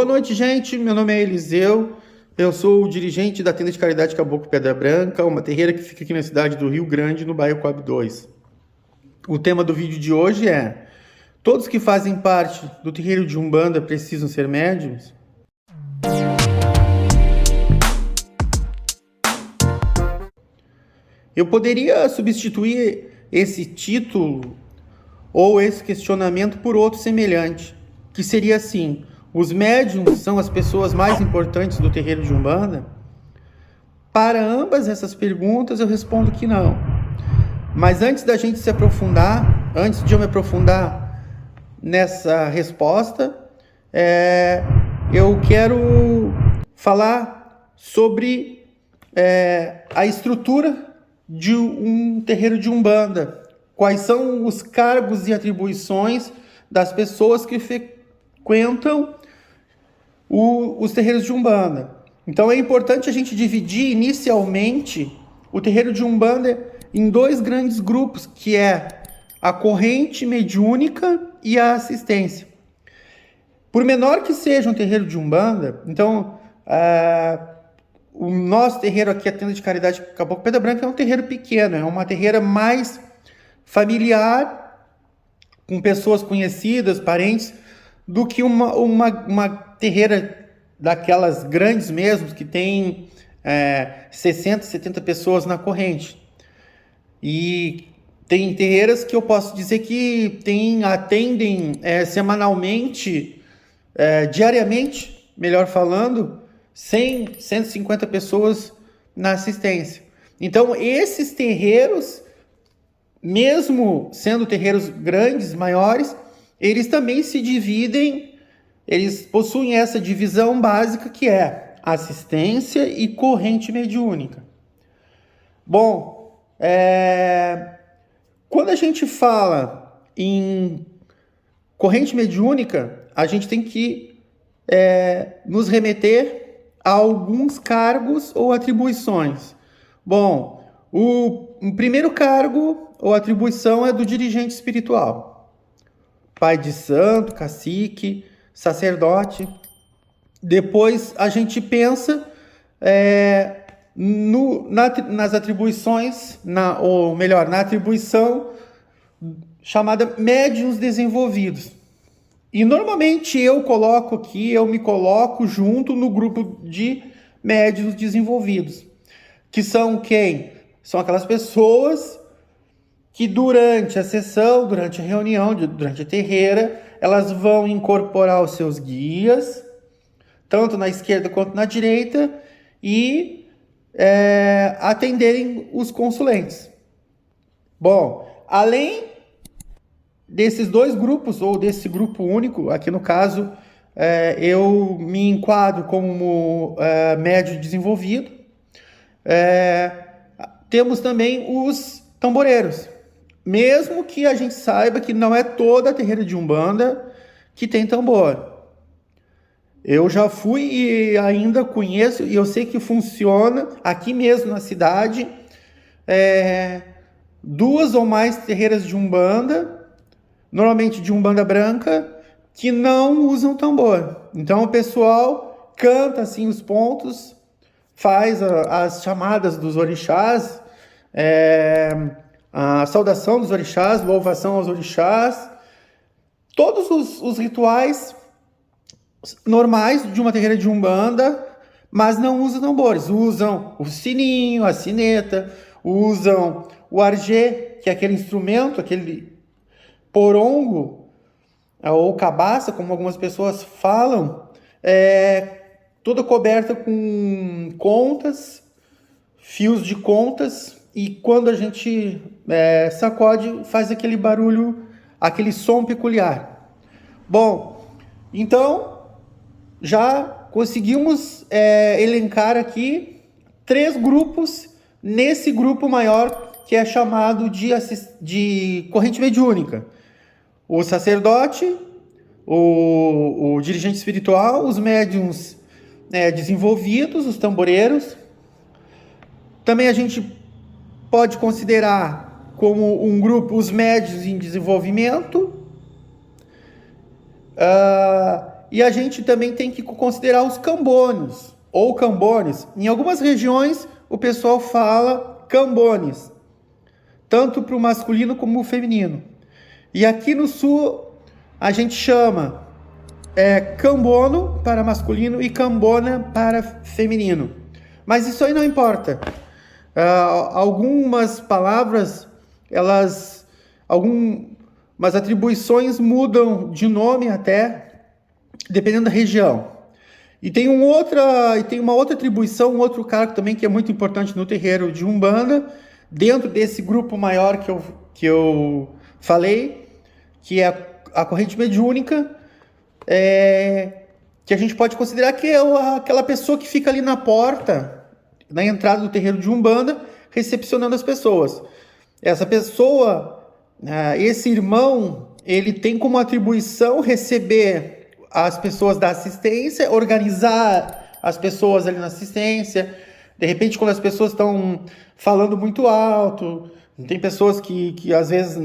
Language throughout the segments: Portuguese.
Boa noite, gente. Meu nome é Eliseu. Eu sou o dirigente da tenda de caridade Caboclo Pedra Branca, uma terreira que fica aqui na cidade do Rio Grande, no bairro Coab 2. O tema do vídeo de hoje é: todos que fazem parte do terreiro de Umbanda precisam ser médiums? Eu poderia substituir esse título ou esse questionamento por outro semelhante, que seria assim: os médiums são as pessoas mais importantes do terreiro de Umbanda? Para ambas essas perguntas eu respondo que não. Mas antes da gente se aprofundar, antes de eu me aprofundar nessa resposta, eu quero falar sobre a estrutura de um terreiro de Umbanda. Quais são os cargos e atribuições das pessoas que frequentam os terreiros de Umbanda. Então é importante a gente dividir inicialmente o terreiro de Umbanda em dois grandes grupos, que é a corrente mediúnica e a assistência. Por menor que seja um terreiro de Umbanda, então o nosso terreiro aqui, a tenda de caridade Caboclo Pedra Branca, é um terreiro pequeno, é uma terreira mais familiar, com pessoas conhecidas, parentes, do que uma terreira daquelas grandes mesmo, que tem 60, 70 pessoas na corrente. E tem terreiras que eu posso dizer que atendem semanalmente, diariamente, melhor falando, 100, 150 pessoas na assistência. Então, esses terreiros, mesmo sendo terreiros grandes, maiores, eles também se dividem, eles possuem essa divisão básica que é assistência e corrente mediúnica. Bom, quando a gente fala em corrente mediúnica, a gente tem que nos remeter a alguns cargos ou atribuições. Bom, o primeiro cargo ou atribuição é do dirigente espiritual. Pai de santo, cacique, sacerdote. Depois a gente pensa nas atribuições, na atribuição chamada médiuns desenvolvidos. E normalmente eu me coloco junto no grupo de médiuns desenvolvidos, que são quem? São aquelas pessoas que durante a sessão, durante a reunião, durante a terreira, elas vão incorporar os seus guias, tanto na esquerda quanto na direita, e atenderem os consulentes. Bom, além desses dois grupos, ou desse grupo único, aqui no caso, eu me enquadro como médium desenvolvido, temos também os tamboreiros. Mesmo que a gente saiba que não é toda a terreira de Umbanda que tem tambor. Eu já fui e ainda conheço, e eu sei que funciona aqui mesmo na cidade, 2 ou mais terreiras de Umbanda, normalmente de Umbanda branca, que não usam tambor. Então o pessoal canta assim os pontos, faz as chamadas dos orixás, a saudação dos orixás, louvação aos orixás, todos os rituais normais de uma terreira de Umbanda, mas não usam tambores. Usam o sininho, a sineta, usam o arjê, que é aquele instrumento, aquele porongo, ou cabaça, como algumas pessoas falam, toda coberta com contas, fios de contas, e quando a gente sacode, faz aquele barulho, aquele som peculiar. Bom, então já conseguimos elencar aqui 3 grupos nesse grupo maior, que é chamado de corrente mediúnica: o sacerdote, o dirigente espiritual, os médiuns desenvolvidos, os tamboreiros. Também a gente pode considerar como um grupo os médiuns em desenvolvimento, E a gente também tem que considerar os cambônios, ou cambones. Em algumas regiões, o pessoal fala cambones, tanto para o masculino como o feminino. E aqui no sul, a gente chama cambono para masculino e cambona para feminino. Mas isso aí não importa. Algumas palavras, algumas atribuições mudam de nome até, dependendo da região. E tem uma outra atribuição, um outro cargo também que é muito importante no terreiro de Umbanda, dentro desse grupo maior que eu falei, que é a corrente mediúnica, que a gente pode considerar que é aquela pessoa que fica ali na porta, na entrada do terreiro de Umbanda, recepcionando as pessoas. Essa pessoa, esse irmão, ele tem como atribuição receber as pessoas da assistência, organizar as pessoas ali na assistência. De repente, quando as pessoas estão falando muito alto, tem pessoas que às vezes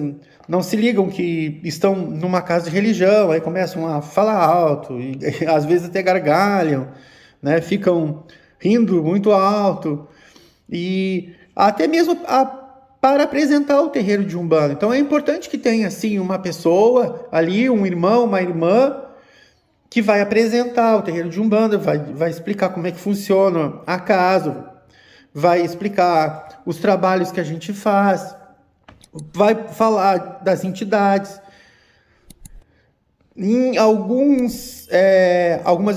não se ligam que estão numa casa de religião, aí começam a falar alto, e às vezes até gargalham, né? Ficam rindo muito alto, e até mesmo para apresentar o terreiro de Umbanda. Então é importante que tenha assim uma pessoa ali, um irmão, uma irmã, que vai apresentar o terreiro de Umbanda, vai explicar como é que funciona a casa, vai explicar os trabalhos que a gente faz, vai falar das entidades. Em algumas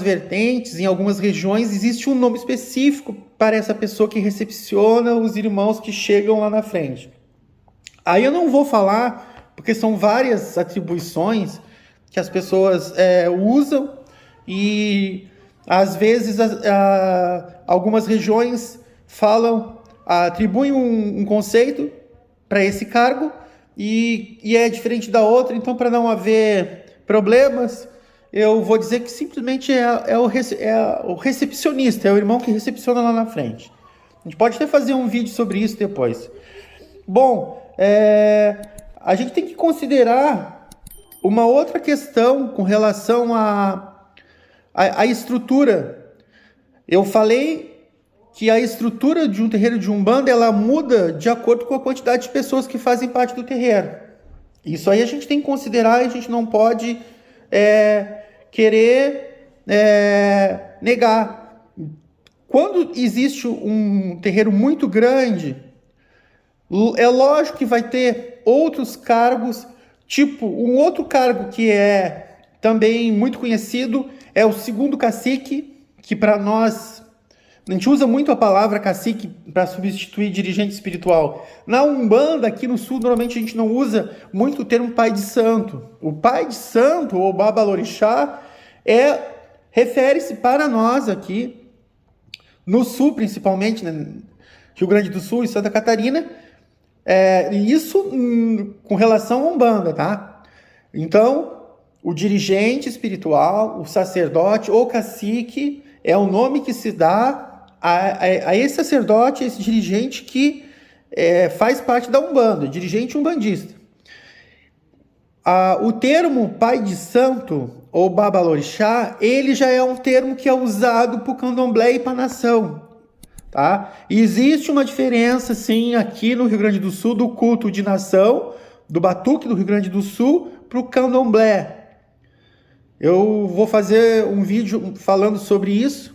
vertentes, em algumas regiões, existe um nome específico para essa pessoa que recepciona os irmãos que chegam lá na frente. Aí eu não vou falar, porque são várias atribuições que as pessoas usam, e às vezes algumas regiões atribuem um conceito para esse cargo e é diferente da outra. Então, para não haver problemas, eu vou dizer que simplesmente é o recepcionista, é o irmão que recepciona lá na frente. A gente pode até fazer um vídeo sobre isso depois. Bom, a gente tem que considerar uma outra questão com relação à estrutura. Eu falei que a estrutura de um terreiro de Umbanda, ela muda de acordo com a quantidade de pessoas que fazem parte do terreiro. Isso aí a gente tem que considerar, e a gente não pode querer negar. Quando existe um terreiro muito grande, é lógico que vai ter outros cargos. Tipo, um outro cargo que é também muito conhecido é o segundo cacique, que para nós, a gente usa muito a palavra cacique para substituir dirigente espiritual. Na Umbanda, aqui no sul, normalmente a gente não usa muito o termo pai de santo. O pai de santo, ou babalorixá, refere-se para nós aqui, no sul principalmente, né, Rio Grande do Sul e Santa Catarina, isso com relação à Umbanda, tá? Então, o dirigente espiritual, o sacerdote ou cacique é o nome que se dá a esse sacerdote, a esse dirigente que faz parte da Umbanda, dirigente umbandista. O termo pai de santo ou babalorixá, ele já é um termo que é usado para o candomblé e para a nação. Tá? E existe uma diferença, sim, aqui no Rio Grande do Sul, do culto de nação, do batuque do Rio Grande do Sul, para o candomblé. Eu vou fazer um vídeo falando sobre isso,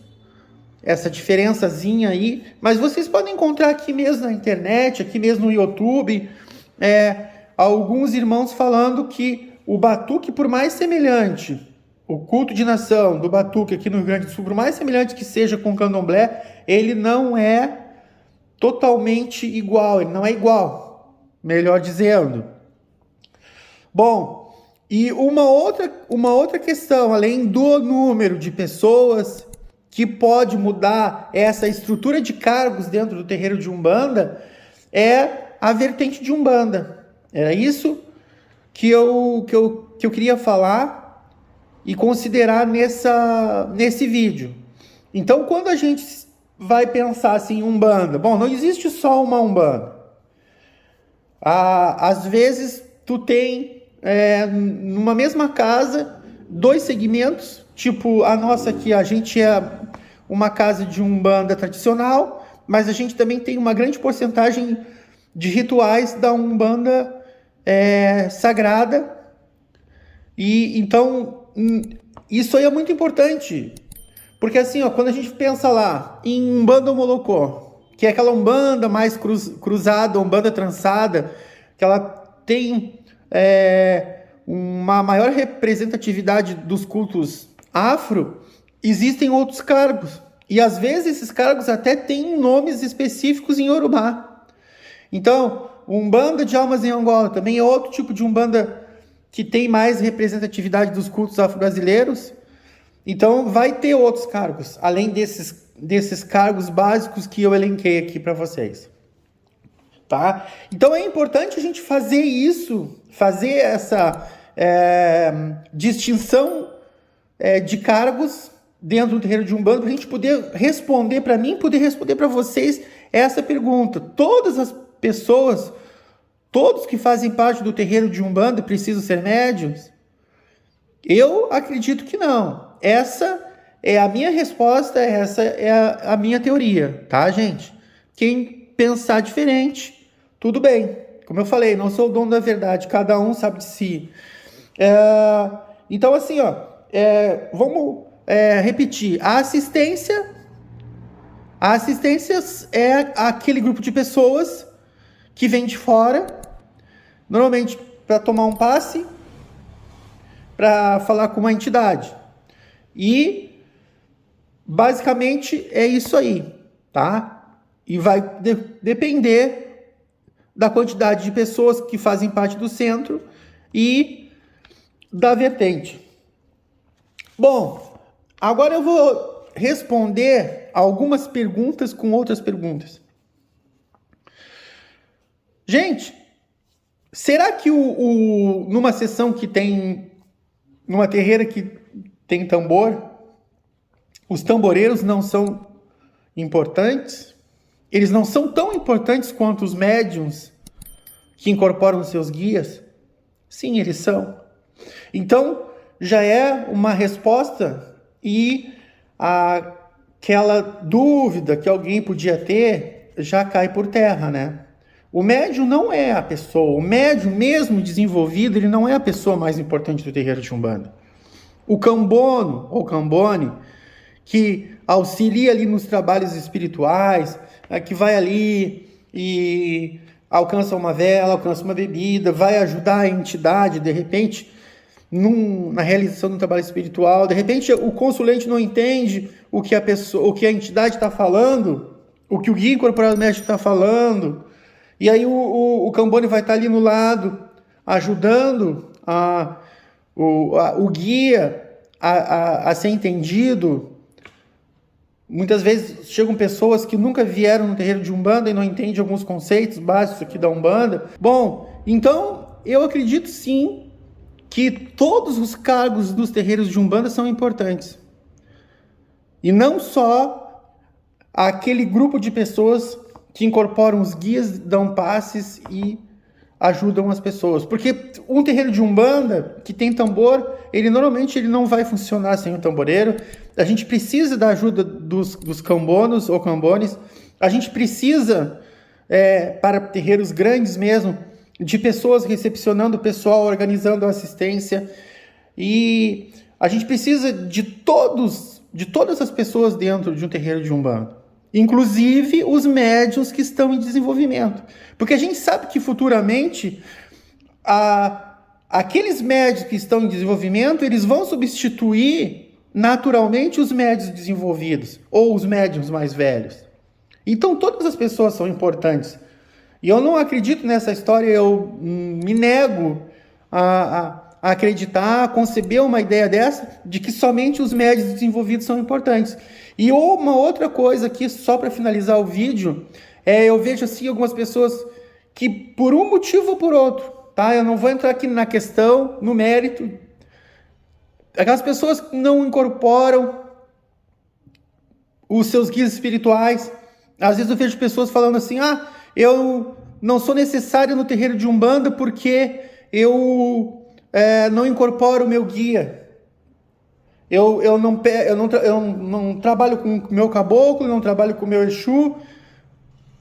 essa diferençazinha aí, mas vocês podem encontrar aqui mesmo na internet, aqui mesmo no YouTube, alguns irmãos falando que o batuque, por mais semelhante, o culto de nação do batuque aqui no Rio Grande do Sul, por mais semelhante que seja com o candomblé, ele não é totalmente igual, ele não é igual, melhor dizendo. Bom, e uma outra questão, além do número de pessoas que pode mudar essa estrutura de cargos dentro do terreiro de Umbanda, é a vertente de Umbanda. Era isso que eu queria falar e considerar nesse vídeo. Então, quando a gente vai pensar assim em Umbanda, bom, não existe só uma Umbanda. Às vezes, tu tem, numa mesma casa, dois segmentos tipo a nossa aqui, a gente é uma casa de umbanda tradicional, mas a gente também tem uma grande porcentagem de rituais da umbanda sagrada. E então isso aí é muito importante, porque assim, ó, quando a gente pensa lá em Umbanda Molocó, que é aquela umbanda mais cruzada, umbanda trançada, que ela tem uma maior representatividade dos cultos afro, existem outros cargos. E às vezes esses cargos até têm nomes específicos em Yorubá. Então, Umbanda de Almas em Angola também é outro tipo de umbanda que tem mais representatividade dos cultos afro-brasileiros. Então, vai ter outros cargos, além desses cargos básicos que eu elenquei aqui para vocês. Tá? Então, é importante a gente fazer isso, fazer essa distinção de cargos dentro do terreiro de Umbanda, para a gente poder responder para mim, poder responder para vocês essa pergunta. Todas as pessoas, todos que fazem parte do terreiro de Umbanda precisam ser médiuns? Eu acredito que não. Essa é a minha resposta, essa é a minha teoria, tá, gente? Quem pensar diferente, tudo bem. Como eu falei, não sou o dono da verdade, cada um sabe de si. Então, assim, ó, vamos repetir. A assistência é aquele grupo de pessoas que vem de fora, normalmente para tomar um passe, para falar com uma entidade. E basicamente é isso aí, tá? E vai depender da quantidade de pessoas que fazem parte do centro e da vertente. Bom, agora eu vou responder algumas perguntas com outras perguntas. Gente, será que numa sessão que tem, numa terreira que tem tambor, os tamboreiros não são importantes? Eles não são tão importantes quanto os médiuns que incorporam seus guias? Sim, eles são. Então, já é uma resposta, e aquela dúvida que alguém podia ter já cai por terra, né? O médium não é a pessoa, o médium mesmo desenvolvido, ele não é a pessoa mais importante do terreiro de Umbanda. O cambono ou cambone, que auxilia ali nos trabalhos espirituais, que vai ali e alcança uma vela, alcança uma bebida, vai ajudar a entidade, de repente, na realização de um trabalho espiritual. De repente, o consulente não entende o que a entidade está falando, o que o guia incorporado médico está falando, e aí o cambone vai estar ali no lado, ajudando o guia a ser entendido. Muitas vezes chegam pessoas que nunca vieram no terreiro de Umbanda e não entendem alguns conceitos básicos aqui da Umbanda. Bom, então eu acredito sim que todos os cargos dos terreiros de Umbanda são importantes. E não só aquele grupo de pessoas que incorporam os guias, dão passes e ajudam as pessoas. Porque um terreiro de Umbanda que tem tambor, normalmente não vai funcionar sem o tamboreiro. A gente precisa da ajuda dos cambonos ou cambones. A gente precisa, para terreiros grandes mesmo, de pessoas recepcionando o pessoal, organizando a assistência. E a gente precisa de todas as pessoas dentro de um terreiro de Umbanda. Inclusive os médiuns que estão em desenvolvimento. Porque a gente sabe que futuramente aqueles médiuns que estão em desenvolvimento, eles vão substituir naturalmente os médiuns desenvolvidos, ou os médiuns mais velhos. Então todas as pessoas são importantes. E eu não acredito nessa história, eu me nego a acreditar, a conceber uma ideia dessa, de que somente os médiuns desenvolvidos são importantes. E uma outra coisa aqui, só para finalizar o vídeo, eu vejo assim algumas pessoas que por um motivo ou por outro, tá? Eu não vou entrar aqui na questão, no mérito, aquelas pessoas que não incorporam os seus guias espirituais. Às vezes eu vejo pessoas falando assim, eu não sou necessário no terreiro de Umbanda porque eu não incorporo o meu guia. eu não trabalho com o meu caboclo, não trabalho com o meu Exu.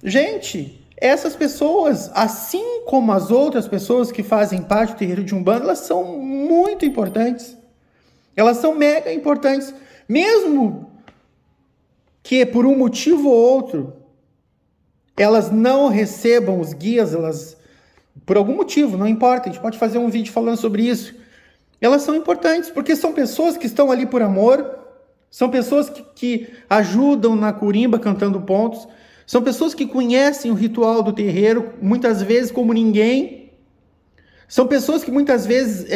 Gente, essas pessoas, assim como as outras pessoas que fazem parte do terreiro de Umbanda, elas são muito importantes. Elas são mega importantes. Mesmo que por um motivo ou outro elas não recebam os guias, por algum motivo, não importa, a gente pode fazer um vídeo falando sobre isso. Elas são importantes porque são pessoas que estão ali por amor, são pessoas que ajudam na curimba cantando pontos, são pessoas que conhecem o ritual do terreiro, muitas vezes como ninguém. São pessoas que muitas vezes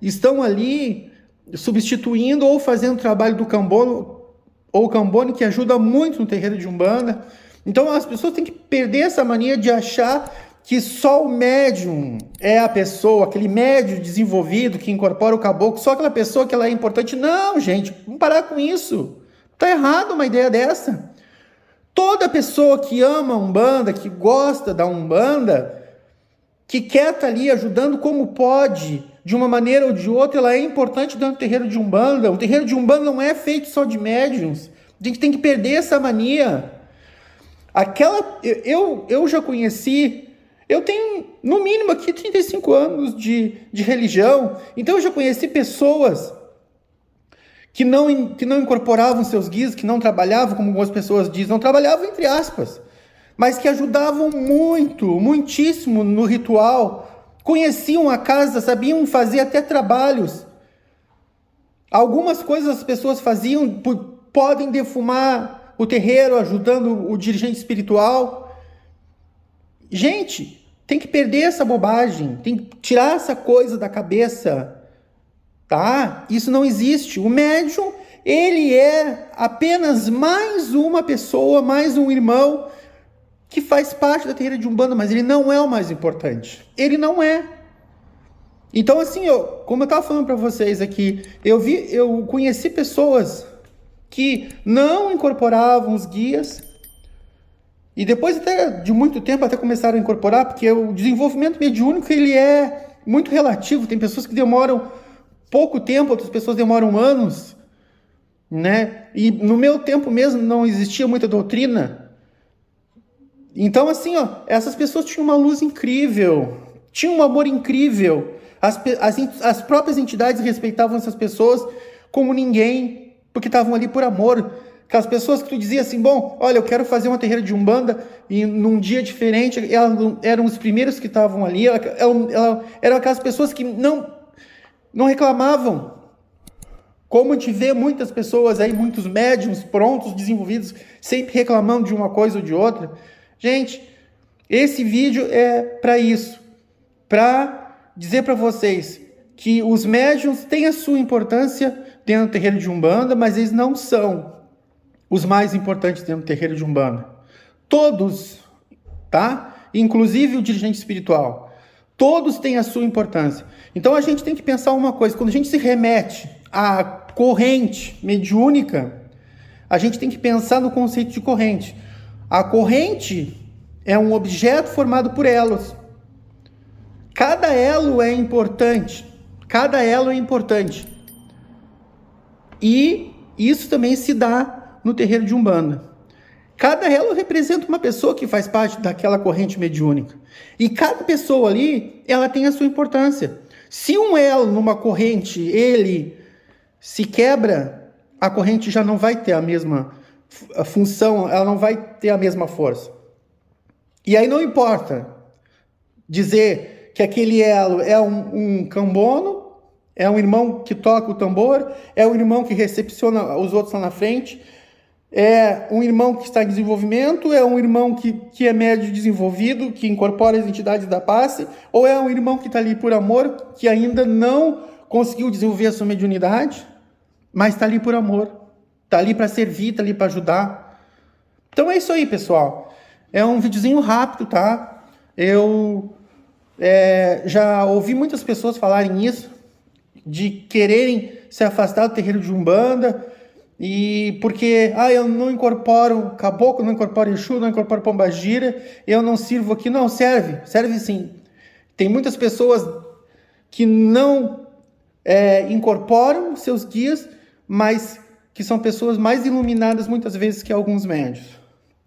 estão ali substituindo ou fazendo o trabalho do cambono, ou cambone, que ajuda muito no terreiro de Umbanda. Então as pessoas têm que perder essa mania de achar que só o médium é a pessoa, aquele médium desenvolvido que incorpora o caboclo, só aquela pessoa que ela é importante. Não, gente, vamos parar com isso. Tá errado uma ideia dessa. Toda pessoa que ama a Umbanda, que gosta da Umbanda, que quer estar ali ajudando como pode, de uma maneira ou de outra, ela é importante dentro do terreiro de Umbanda. O terreiro de Umbanda não é feito só de médiums. A gente tem que perder essa mania. Eu já conheci, eu tenho no mínimo aqui 35 anos de religião, então eu já conheci pessoas que não incorporavam seus guias, que não trabalhavam, como algumas pessoas dizem, não trabalhavam entre aspas, mas que ajudavam muito, muitíssimo no ritual, conheciam a casa, sabiam fazer até trabalhos. Algumas coisas as pessoas faziam, podem defumar o terreiro, ajudando o dirigente espiritual. Gente, tem que perder essa bobagem, tem que tirar essa coisa da cabeça, tá? Isso não existe. O médium, ele é apenas mais uma pessoa, mais um irmão que faz parte da terreira de Umbanda, mas ele não é o mais importante. Ele não é. Então, assim, como eu estava falando para vocês aqui, eu conheci pessoas que não incorporavam os guias e depois até de muito tempo até começaram a incorporar, porque o desenvolvimento mediúnico ele é muito relativo. Tem pessoas que demoram pouco tempo, outras pessoas demoram anos, né? E no meu tempo mesmo não existia muita doutrina. Então, assim, essas pessoas tinham uma luz incrível, tinham um amor incrível. As próprias entidades respeitavam essas pessoas como ninguém, porque estavam ali por amor. Aquelas pessoas que tu dizia assim, bom, olha, eu quero fazer uma terreira de Umbanda e num dia diferente, elas eram os primeiros que estavam ali, eram aquelas pessoas que não reclamavam. Como a gente vê muitas pessoas aí, muitos médiums prontos, desenvolvidos, sempre reclamando de uma coisa ou de outra. Gente, esse vídeo é para isso, para dizer para vocês que os médiums têm a sua importância dentro do terreiro de Umbanda, mas eles não são os mais importantes dentro do terreiro de Umbanda. Todos, tá? Inclusive o dirigente espiritual. Todos têm a sua importância. Então a gente tem que pensar uma coisa, quando a gente se remete à corrente mediúnica, a gente tem que pensar no conceito de corrente. A corrente é um objeto formado por elos. Cada elo é importante. Cada elo é importante. E isso também se dá no terreiro de Umbanda. Cada elo representa uma pessoa que faz parte daquela corrente mediúnica. E cada pessoa ali, ela tem a sua importância. Se um elo numa corrente, ele se quebra, a corrente já não vai ter a mesma função, ela não vai ter a mesma força. E aí não importa dizer que aquele elo é um cambono, é um irmão que toca o tambor, é um irmão que recepciona os outros lá na frente, é um irmão que está em desenvolvimento, é um irmão que é médio desenvolvido, que incorpora as entidades da passe, ou é um irmão que está ali por amor, que ainda não conseguiu desenvolver a sua mediunidade, mas está ali por amor, está ali para servir, está ali para ajudar. Então é isso aí, pessoal. É um videozinho rápido, tá? Eu já ouvi muitas pessoas falarem isso, de quererem se afastar do terreiro de Umbanda, e porque eu não incorporo caboclo, não incorporo Exu, não incorporo pombagira, eu não sirvo aqui. Não, serve sim. Tem muitas pessoas que não incorporam seus guias, mas que são pessoas mais iluminadas muitas vezes que alguns médios.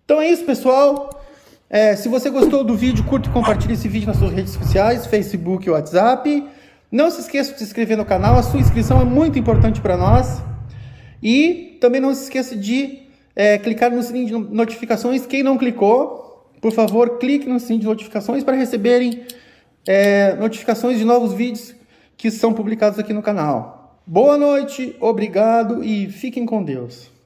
Então é isso, pessoal. Se você gostou do vídeo, curta e compartilhe esse vídeo nas suas redes sociais, Facebook e WhatsApp. Não se esqueça de se inscrever no canal, a sua inscrição é muito importante para nós. E também não se esqueça de clicar no sininho de notificações. Quem não clicou, por favor, clique no sininho de notificações para receberem notificações de novos vídeos que são publicados aqui no canal. Boa noite, obrigado e fiquem com Deus.